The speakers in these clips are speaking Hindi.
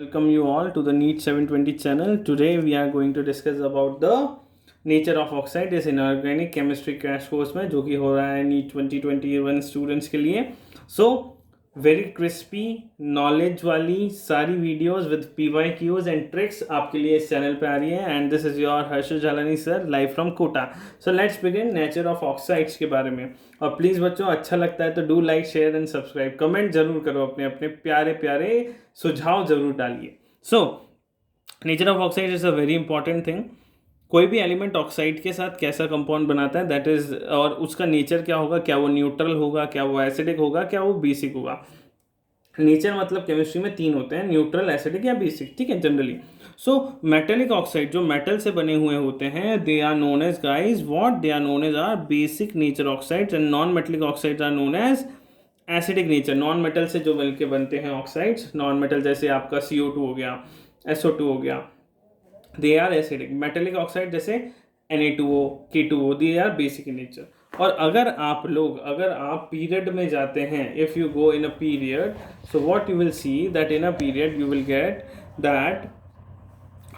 Welcome you all to the NEET 720 channel. Today we are going to discuss about the nature of oxide is inorganic chemistry crash course में जो कि हो रहा है NEET 2021 स्टूडेंट्स के लिए. So वेरी क्रिस्पी नॉलेज वाली सारी videos with PYQs and tricks आपके लिए इस चैनल पे आ रही है. And this is your Harshad Jhalani sir live from Kota. So let's begin nature of oxides के बारे में. और प्लीज़ बच्चों अच्छा लगता है तो do like share and subscribe. Comment जरूर करो, अपने अपने प्यारे प्यारे सुझाव जरूर डालिए. So nature of oxide is a very important thing. कोई भी एलिमेंट ऑक्साइड के साथ कैसा कंपाउंड बनाता है दैट इज, और उसका नेचर क्या होगा, क्या वो न्यूट्रल होगा, क्या वो एसिडिक होगा, क्या वो बेसिक होगा. नेचर मतलब केमिस्ट्री में तीन होते हैं, न्यूट्रल, एसिडिक या बेसिक. ठीक है, जनरली. सो मेटेलिक ऑक्साइड जो मेटल से बने हुए होते हैं they are known as guys what they are known as are basic nature oxides. And non metallic oxides are known as acidic nature. Non metal से जो मिलके बनते हैं ऑक्साइड्स, नॉन मेटल जैसे आपका CO2 हो गया, SO2 हो गया, they are acidic. Metallic oxide जैसे Na2O, K2O, they are basic in nature. और अगर आप पीरियड में जाते हैं, if you go in a period, so what you will see that in a period you will get that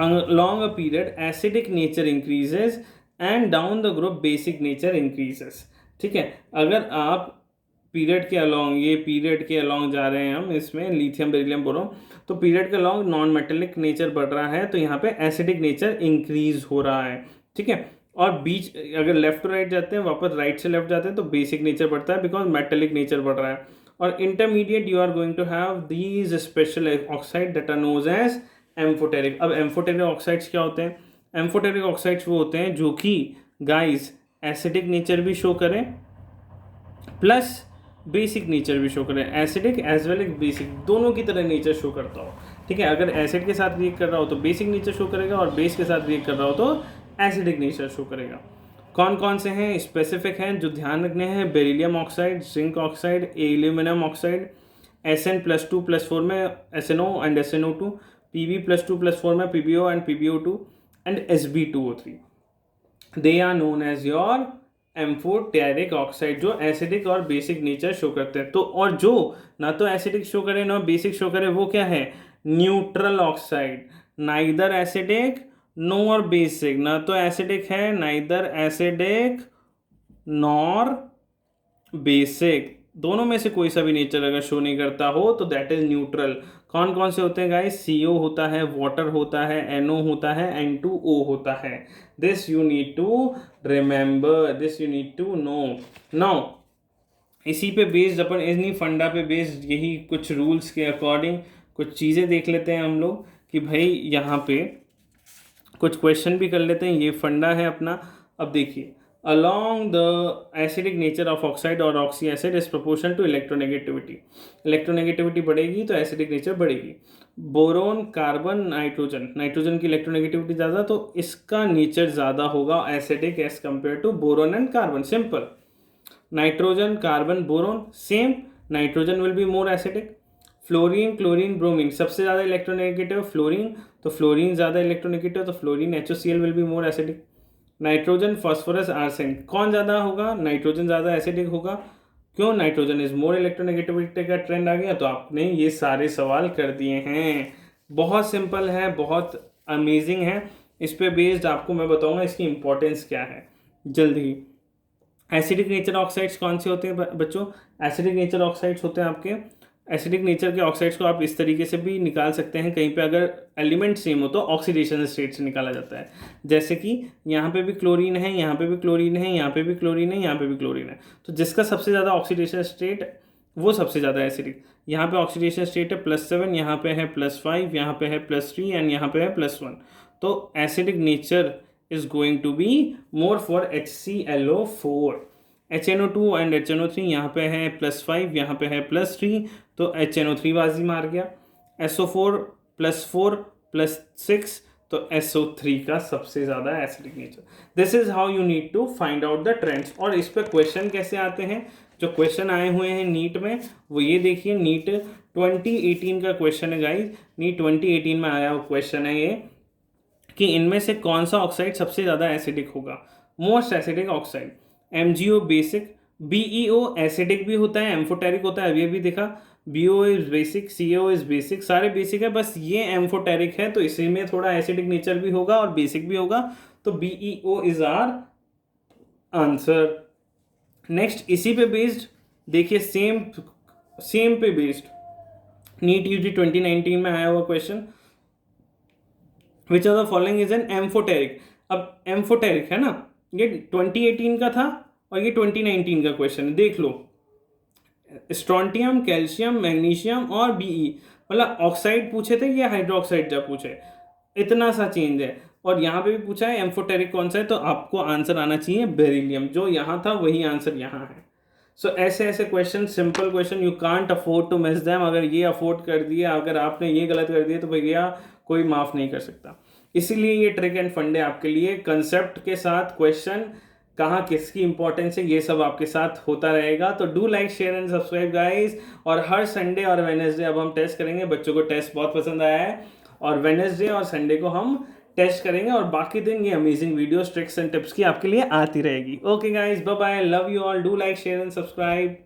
along a period acidic nature increases and down the group basic nature increases. ठीक है, अगर आप पीरियड के अलॉन्ग जा रहे हैं, हम इसमें लिथियम बेरिलियम बोरोन, तो पीरियड के अलॉन्ग नॉन मेटेलिक नेचर बढ़ रहा है तो यहाँ पे एसिडिक नेचर इंक्रीज हो रहा है. ठीक है, और बीच अगर लेफ्ट टू राइट जाते हैं, वापस राइट से लेफ्ट जाते हैं तो बेसिक नेचर बढ़ता है बिकॉज मेटेलिक नेचर बढ़ रहा है. और intermediate you are going to have these special oxide that are known as amphoteric. अब एम्फोटेरिक ऑक्साइड्स क्या होते हैं? एम्फोटेरिक ऑक्साइड्स वो होते हैं जो कि गाइस एसिडिक नेचर भी शो करें प्लस बेसिक नेचर भी शो करें. Acidic as well as basic दोनों की तरह नेचर शो करता हो. ठीक है, अगर एसिड के साथ रिएक्ट कर रहा हो तो बेसिक नेचर शो करेगा, और बेस के साथ रिएक्ट कर रहा हो तो एसिडिक नेचर शो करेगा. कौन कौन से हैं स्पेसिफिक हैं जो ध्यान रखने हैं? Beryllium oxide, zinc oxide, aluminium oxide, Sn+2+4 में SNO एंड SNO2, Pb+2+4 में PbO and PbO2 and Sb2O3. They are known as your amphoteric oxide जो एसिडिक और बेसिक नेचर शो करते हैं. तो और जो ना तो एसिडिक शो करे ना बेसिक शो करे वो क्या है? Neutral oxide. Neither acidic nor basic, ना तो एसिडिक है, नाइदर एसिडिक नॉर बेसिक. दोनों में से कोई सा भी नेचर अगर शो नहीं करता हो तो दैट इज न्यूट्रल. कौन कौन से होते हैं गाइस? CO होता है, वाटर होता है, NO होता है, N2O होता है. This you need to remember, this you need to know. Now इसी पे बेस्ड अपन, इन्हीं फंडा पे बेस्ड यही कुछ रूल्स के अकॉर्डिंग कुछ चीज़ें देख लेते हैं हम लोग कि भाई यहाँ पे कुछ क्वेश्चन भी कर लेते हैं. ये फंडा है अपना. अब देखिए, along the acidic nature of oxide or oxy acid is proportional to electronegativity. Electronegativity बढ़ेगी तो एसिडिक नेचर बढ़ेगी. बोरोन, कार्बन, नाइट्रोजन की इलेक्ट्रोनेगेटिविटी ज़्यादा तो इसका नेचर ज़्यादा होगा acidic as compare to boron and carbon. Simple. Nitrogen, carbon, boron same, nitrogen will be more acidic. Fluorine, chlorine, bromine सबसे ज़्यादा इलेक्ट्रोनेगेटिव फ्लोरीन, तो फ्लोरीन ज़्यादा इलेक्ट्रोनेगेटिव तो fluorine HOCl will be more acidic. Nitrogen, phosphorus, arsenic कौन ज़्यादा होगा? नाइट्रोजन ज़्यादा एसिडिक होगा. क्यों? नाइट्रोजन इज मोर इलेक्ट्रोनेगेटिविटी का ट्रेंड आ गया. तो आपने ये सारे सवाल कर दिए हैं. बहुत सिंपल है, बहुत अमेजिंग है. इस पे बेस्ड आपको मैं बताऊंगा इसकी इंपॉर्टेंस क्या है जल्द ही. एसिडिक नेचर ऑक्साइड्स कौन से होते हैं बच्चों? एसिडिक नेचर ऑक्साइड्स होते हैं आपके, एसिडिक नेचर के ऑक्साइड्स को आप इस तरीके से भी निकाल सकते हैं. कहीं पे अगर एलिमेंट सेम हो तो ऑक्सीडेशन स्टेट से निकाला जाता है. जैसे कि यहाँ पे भी क्लोरीन है, यहाँ पे भी क्लोरीन है, यहाँ पे भी क्लोरीन है, यहाँ पे भी क्लोरीन है, तो जिसका सबसे ज़्यादा ऑक्सीडेशन स्टेट वो सबसे ज़्यादा एसिडिक. यहाँ पे ऑक्सीडेशन स्टेट है +7, यहाँ पे है +5, यहाँ पे है +3 एंड यहाँ पे है +1. तो acidic nature is going to be more for HClO4. HNO2 and HNO3 यहाँ पे है +5, यहाँ पे है +3, तो HNO3 बाजी मार गया. SO4 +4 +6, तो SO3 का सबसे ज़्यादा acidic nature. This is how you need to find out the trends. और इस पर क्वेश्चन कैसे आते हैं? जो क्वेश्चन आए हुए हैं नीट में वो ये देखिए. नीट 2018 का क्वेश्चन है गाइज. नीट 2018 में आया हुआ क्वेश्चन है ये कि इनमें से कौन सा ऑक्साइड सबसे ज़्यादा एसिडिक होगा? Most acidic oxide. MgO basic, BeO acidic भी होता है, एम्फोटेरिक होता है, अभी अभी देखा. BO is basic, CO is basic, सारे बेसिक है, बस ये एम्फोटेरिक है तो इसी में थोड़ा एसिडिक नेचर भी होगा और बेसिक भी होगा, तो BeO is our answer. Next इसी पे बेस्ड देखिए, सेम पे बेस्ड नीट यूजी 2019 में आया हुआ question, which of the following is an amphoteric. अब एम्फोटेरिक है ना, ये 2018 का था और ये 2019 का क्वेश्चन है, देख लो। स्ट्रोंटियम, कैल्शियम, मैग्नीशियम और BE, मतलब ऑक्साइड पूछे थे, ये हाइड्रोक्साइड जब पूछे, इतना सा चेंज है। और यहाँ पे भी पूछा है एम्फोटेरिक कौन सा है, तो आपको आंसर आना चाहिए बेरिलियम, जो यहाँ था वही आंसर यहाँ है। सो ऐसे ऐसे question, simple question, you can't afford to miss them. अगर ये अफोर्ड कर दिया, अगर आपने ये गलत कर दिया तो भैया कोई माफ़ नहीं कर सकता। इसीलिए ये ट्रिक एंड फंड है आपके लिए, कंसेप्ट के साथ क्वेश्चन कहाँ किसकी इंपॉर्टेंस है, ये सब आपके साथ होता रहेगा। तो do like, share and subscribe guys. और हर संडे और वेडनेसडे अब हम टेस्ट करेंगे, बच्चों को टेस्ट बहुत पसंद आया है, और वेडनेसडे और संडे को हम टेस्ट करेंगे, और बाकी दिन ये amazing videos, tricks and tips की आपके लिए आती रहेगी। Okay guys, bye bye, love you all, do like, share and subscribe.